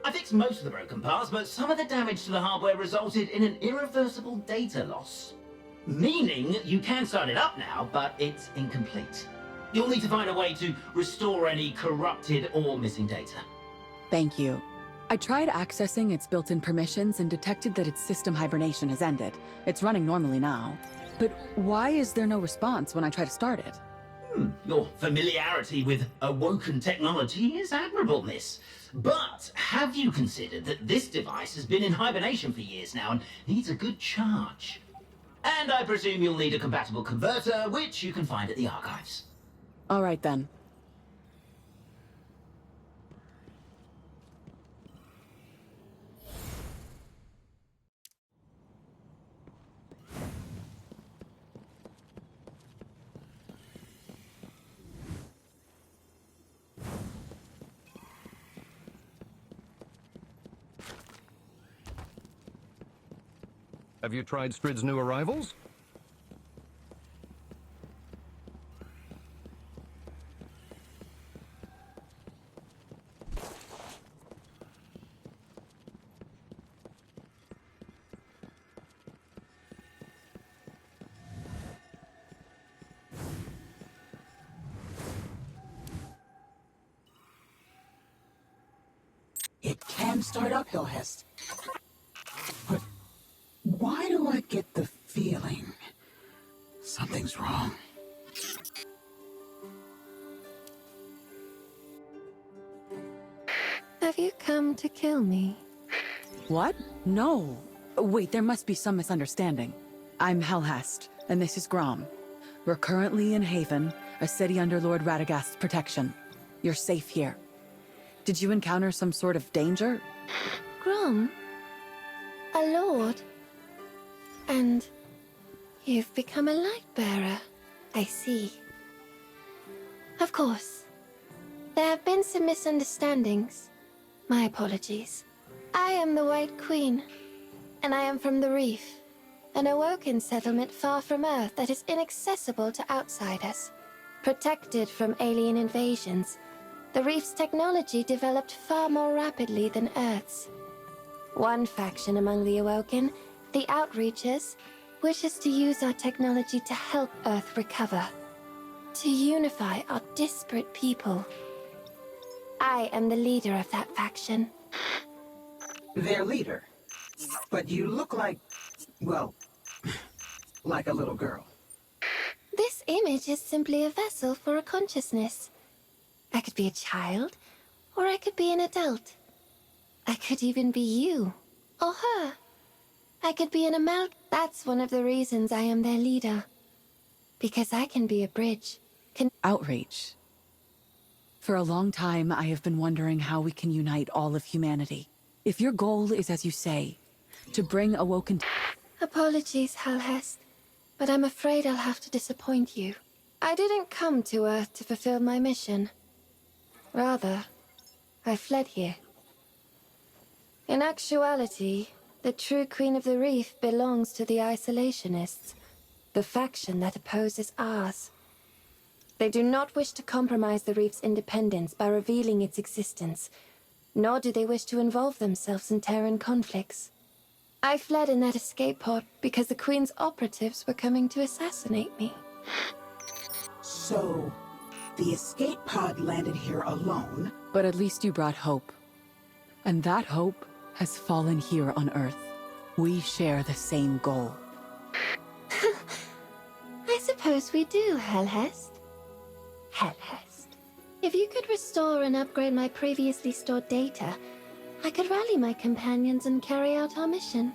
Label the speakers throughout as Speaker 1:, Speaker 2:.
Speaker 1: I fixed most of the broken parts, but some of the damage to the hardware resulted in an irreversible data loss. Meaning you can start it up now, but it's incomplete. You'll need to find a way to restore any corrupted or missing data.
Speaker 2: Thank you. I tried accessing its built-in permissions and detected that its system hibernation has ended. It's running normally now. But why is there no response when I try to start it?
Speaker 1: Your familiarity with awoken technology is admirable, miss. But have you considered that this device has been in hibernation for years now and needs a good charge? And I presume you'll need a compatible converter, which you can find at the archives.
Speaker 2: All right then.
Speaker 3: Have you tried Strid's new arrivals?
Speaker 4: It can start up, Helhest. But why do I get the feeling something's wrong?
Speaker 5: Have you come to kill me?
Speaker 2: What? No. Wait, there must be some misunderstanding. I'm Helhest, and this is Grom. We're currently in Haven, a city under Lord Radagast's protection. You're safe here. Did you encounter some sort of danger?
Speaker 5: Grom? A lord? And you've become a light bearer, I see. Of course. There have been some misunderstandings. My apologies. I am the White Queen, and I am from the Reef, an awoken settlement far from Earth that is inaccessible to outsiders. Protected from alien invasions, the Reef's technology developed far more rapidly than Earth's. One faction among the Awoken, the Outreachers, wishes to use our technology to help Earth recover, to unify our disparate people. I am the leader of that faction.
Speaker 4: Their leader. But you look like, well, like a little girl.
Speaker 5: This image is simply a vessel for a consciousness. I could be a child, or I could be an adult. I could even be you, or her. I could be an amalgam. That's one of the reasons I am their leader. Because I can be a bridge.
Speaker 2: Outreach. For a long time, I have been wondering how we can unite all of humanity. If your goal is, as you say, to bring Awoken...
Speaker 5: Apologies, Helhest, but I'm afraid I'll have to disappoint you. I didn't come to Earth to fulfill my mission. Rather, I fled here. In actuality, the true Queen of the Reef belongs to the Isolationists, the faction that opposes ours. They do not wish to compromise the Reef's independence by revealing its existence, nor do they wish to involve themselves in Terran conflicts. I fled in that escape pod because the Queen's operatives were coming to assassinate me.
Speaker 4: So, the escape pod landed here alone?
Speaker 2: But at least you brought hope. And that hope has fallen here on Earth. We share the same goal.
Speaker 5: I suppose we do, Helhest. Helhest. If you could restore and upgrade my previously stored data, I could rally my companions and carry out our mission.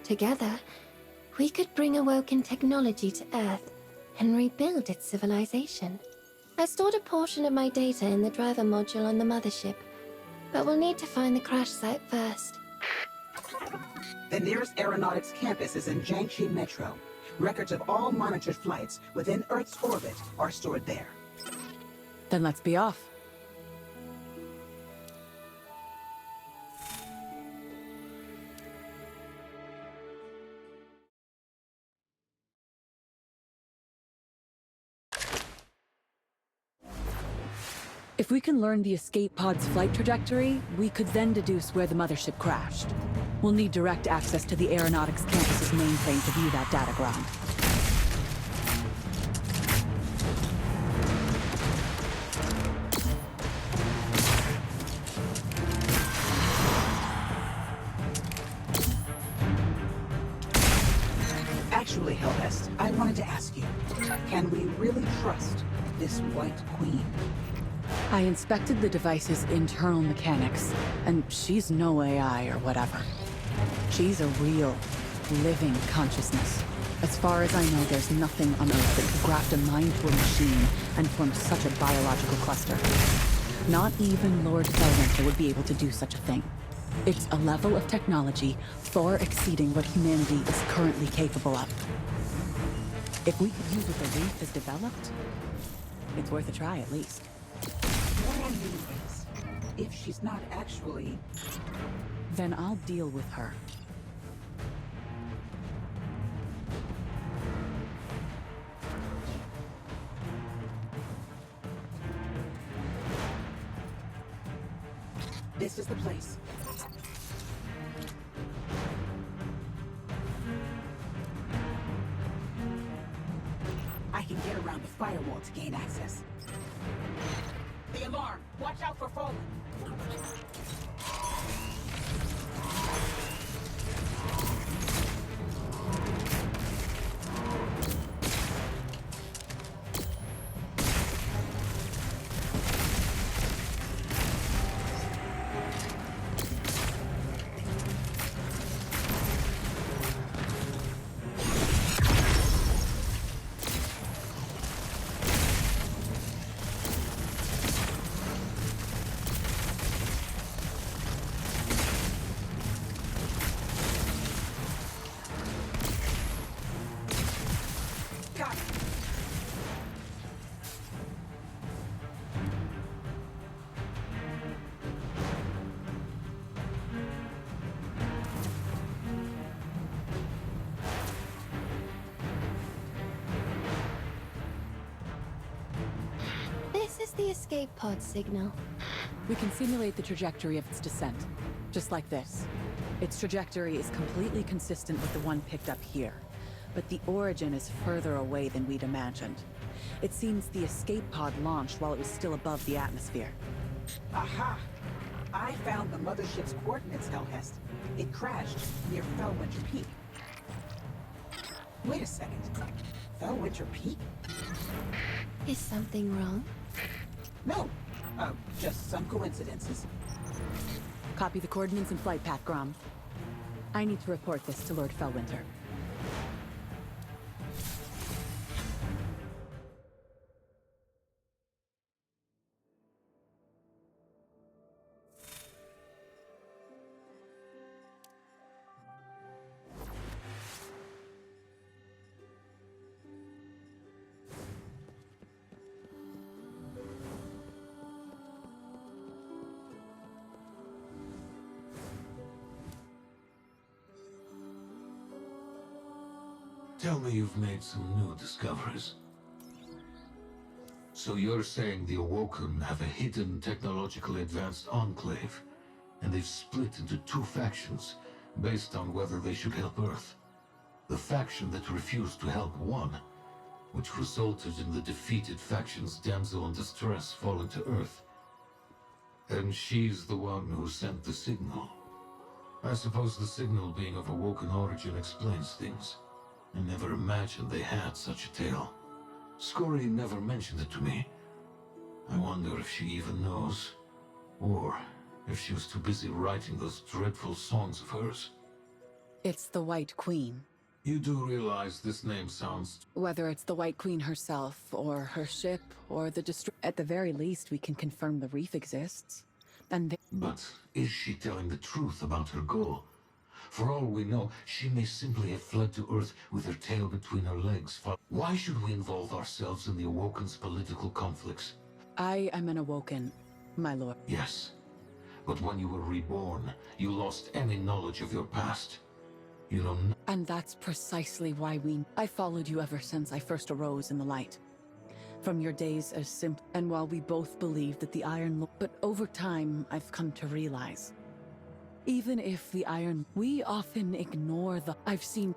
Speaker 5: Together, we could bring Awoken technology to Earth and rebuild its civilization. I stored a portion of my data in the driver module on the mothership, but we'll need to find the crash site first.
Speaker 4: The nearest aeronautics campus is in Jiangxi Metro. Records of all monitored flights within Earth's orbit are stored there.
Speaker 2: Then let's be off. If we can learn the escape pod's flight trajectory, we could then deduce where the mothership crashed. We'll need direct access to the aeronautics campus's mainframe to view that datagram.
Speaker 4: Actually, Helhest, I wanted to ask you, can we really trust this White Queen?
Speaker 2: I inspected the device's internal mechanics, and she's no AI or whatever. She's a real, living consciousness. As far as I know, there's nothing on Earth that could graft a mind to a machine and form such a biological cluster. Not even Lord Felwinter would be able to do such a thing. It's a level of technology far exceeding what humanity is currently capable of. If we could use what the Reef has developed, it's worth a try at least.
Speaker 4: What I mean is, if she's not actually...
Speaker 2: Then I'll deal with her.
Speaker 4: This is the place. I can get around the firewall to gain access. The alarm! Watch out for falling!
Speaker 5: This is the escape pod signal.
Speaker 2: We can simulate the trajectory of its descent, just like this. Its trajectory is completely consistent with the one picked up here, but the origin is further away than we'd imagined. It seems the escape pod launched while it was still above the atmosphere.
Speaker 4: Aha! I found the mothership's coordinates, Helhest. It crashed near Felwinter Peak. Wait a second. Felwinter Peak?
Speaker 5: Is something wrong?
Speaker 4: No. Just some coincidences.
Speaker 2: Copy the coordinates and flight path, Grom. I need to report this to Lord Felwinter.
Speaker 6: Tell me you've made some new discoveries. So you're saying the Awoken have a hidden technologically advanced enclave, and they've split into two factions based on whether they should help Earth. The faction that refused to help won, which resulted in the defeated faction's damsel in distress falling to Earth. And she's the one who sent the signal. I suppose the signal being of Awoken origin explains things. I never imagined they had such a tale. Scori never mentioned it to me. I wonder if she even knows. Or if she was too busy writing those dreadful songs of hers.
Speaker 2: It's the White Queen.
Speaker 6: You do realize this name sounds...
Speaker 2: Whether it's the White Queen herself, or her ship, or the at the very least, we can confirm the reef exists. And
Speaker 6: But is she telling the truth about her goal? For all we know, she may simply have fled to Earth with her tail between her legs. Why should we involve ourselves in the Awoken's political conflicts?
Speaker 2: I am an Awoken, my lord.
Speaker 6: Yes, but when you were reborn, you lost any knowledge of your past. You know
Speaker 2: And that's precisely why I followed you ever since I first arose in the light. from your days as simple. And while we both believe that the Iron Lord, but over time, I've come to realize, even if the Iron, we often ignore the. I've seen